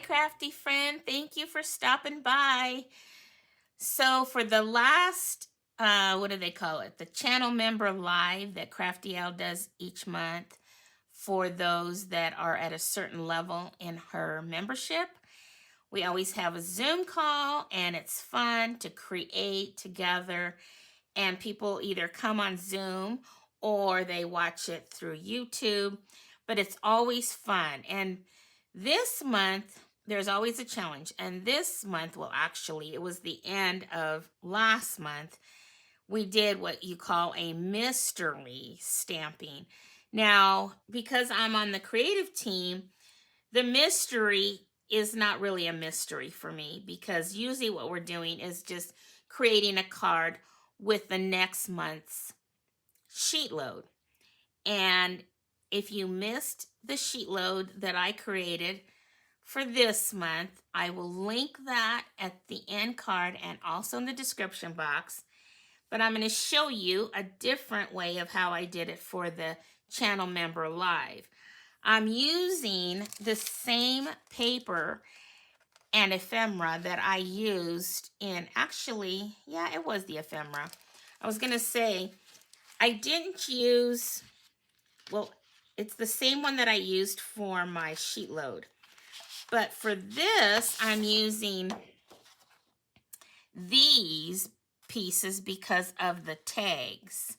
Crafty friend. Thank you for stopping by. So for the last, what do they call it? The channel member live that Crafty Al does each month for those that are at a certain level in her membership. We always have a Zoom call and it's fun to create together, and people either come on Zoom or they watch it through YouTube, but it's always fun. And this month, there's always a challenge. And this month, well, actually, it was the end of last month. We did what you call a mystery stamping. Now, because I'm on the creative team, the mystery is not really a mystery for me, because usually what we're doing is just creating a card with the next month's sheet load. And if you missed the sheet load that I created for this month, I will link that at the end card and also in the description box. But I'm going to show you a different way of how I did it for the channel member live. I'm using the same paper and ephemera that I used in, actually, yeah, it was the ephemera. I was going to say, I didn't use, well, it's the same one that I used for my sheet load. But for this, I'm using these pieces because of the tags.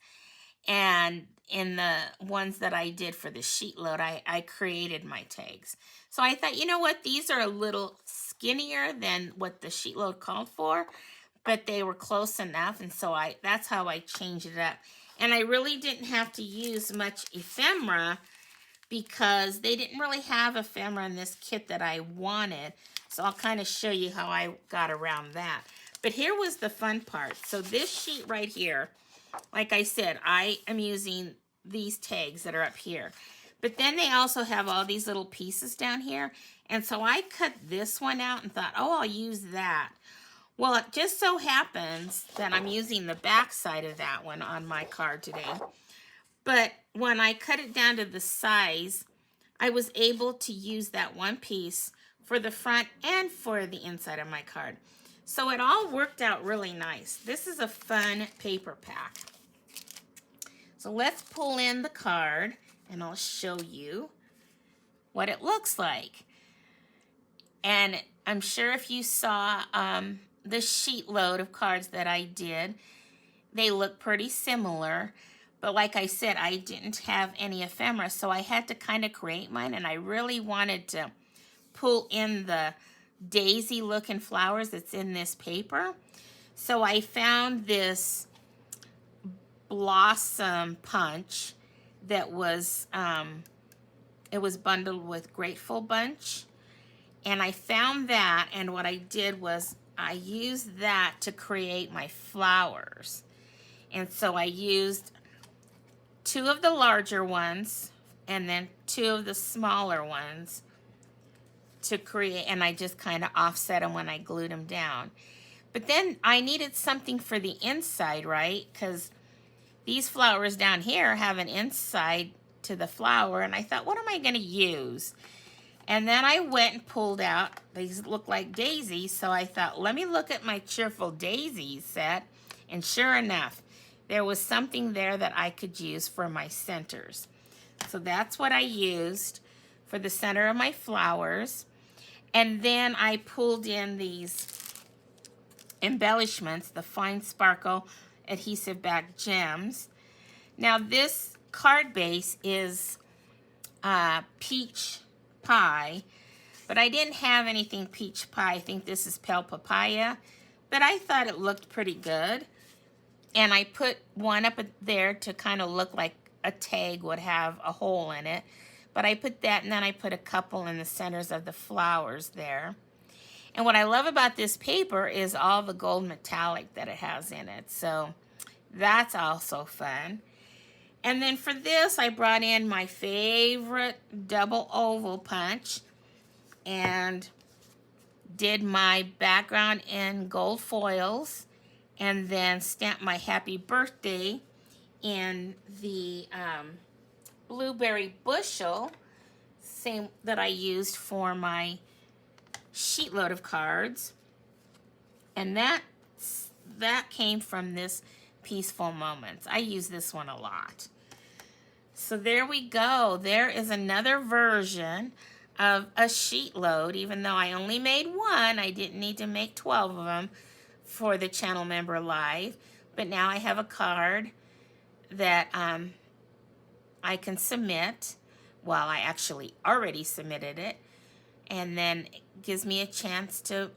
And in the ones that I did for the sheet load, I created my tags. So I thought, you know what, these are a little skinnier than what the sheet load called for, but they were close enough, and so that's how I changed it up. And I really didn't have to use much ephemera because they didn't really have ephemera in this kit that I wanted. So I'll kind of show you how I got around that. But here was the fun part. So this sheet right here, like I said, I am using these tags that are up here. But then they also have all these little pieces down here. And so I cut this one out and thought, oh, I'll use that. Well, it just so happens that I'm using the back side of that one on my card today. But when I cut it down to the size, I was able to use that one piece for the front and for the inside of my card. So it all worked out really nice. This is a fun paper pack. So let's pull in the card and I'll show you what it looks like. And I'm sure if you saw the sheet load of cards that I did, they look pretty similar. But like I said, I didn't have any ephemera, so I had to kind of create mine, and I really wanted to pull in the daisy looking flowers that's in this paper. So I found this blossom punch that was, it was bundled with Grateful Bunch. And I found that, and what I did was I used that to create my flowers. And so I used 2 of the larger ones and then 2 of the smaller ones to create, and I just kind of offset them when I glued them down. But then I needed something for the inside, right? Because these flowers down here have an inside to the flower, and I thought, what am I going to use? And then I went and pulled out, these look like daisies, so I thought, let me look at my Cheerful Daisies set, and sure enough, there was something there that I could use for my centers. So that's what I used for the center of my flowers. And then I pulled in these embellishments, the Fine Sparkle Adhesive Back Gems. Now this card base is peach pie, but I didn't have anything peach pie. I think this is Pale Papaya, but I thought it looked pretty good. And I put one up there to kind of look like a tag would have a hole in it. But I put that, and then I put a couple in the centers of the flowers there. And what I love about this paper is all the gold metallic that it has in it. So that's also fun. And then for this, I brought in my favorite double oval punch and did my background in gold foils, and then stamped my happy birthday in the blueberry bushel, same that I used for my sheet load of cards. And that came from this Peaceful Moments. I use this one a lot. So there we go. There is another version of a sheet load. Even though I only made one, I didn't need to make 12 of them for the channel member live. But now I have a card that I can submit. Well, I actually already submitted it. And then it gives me a chance to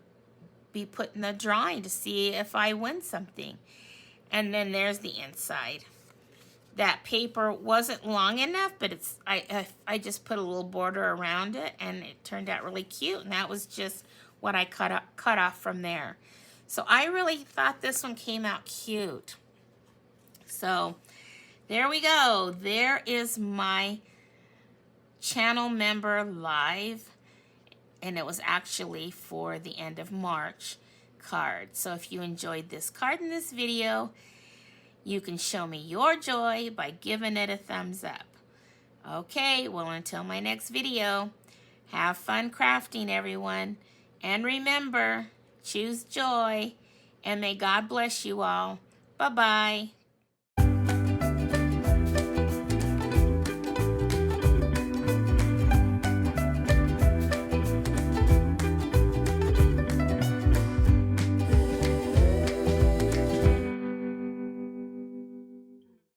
be put in the drawing to see if I win something. And then there's the inside. That paper wasn't long enough, but I just put a little border around it, and it turned out really cute. And that was just what I cut off from there. So I really thought this one came out cute. So there we go. There is my channel member live, and it was actually for the end of March card. So if you enjoyed this card in this video, you can show me your joy by giving it a thumbs up. Okay, well, until my next video, have fun crafting, everyone. And remember, choose joy, and may God bless you all. Bye-bye.